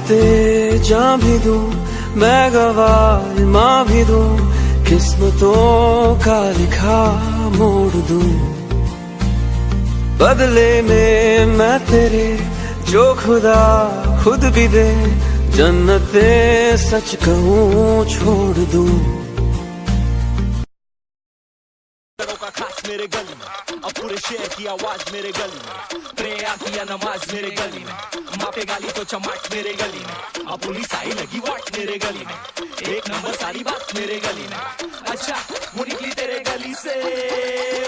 वास्ते जान भी दूं, मैं गवाह माँ भी दूं, किस्मतों का लिखा मोड़ दूं। बदले में मैं तेरे जो खुदा खुद भी दे, जन्नते सच कहूँ छोड़ दूं। मेरे गली में अब पूरे शहर की आवाज मेरे गली में, प्रेयर किया नमाज मेरे गली में, माँ पे गाली तो चमाट मेरे गली में, अब पुलिस आई लगी वाट मेरे गली में, एक नंबर सारी बात मेरे गली में। अच्छा वो निकली तेरे गली से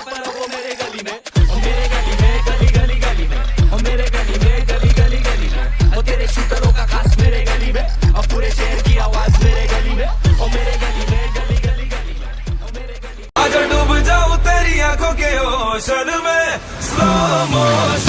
पर वो मेरे गली में, और मेरे गली में गली गली गली में, और मेरे गली में गली गली गली में, और तेरे शूटरों का खास मेरे गली में, अब पूरे शहर की आवाज मेरे गली में, और मेरे गली में गली गली गली में, और मेरे गली। आजा डूब जाऊं तेरी आंखों के ओशन में, स्लो मोशन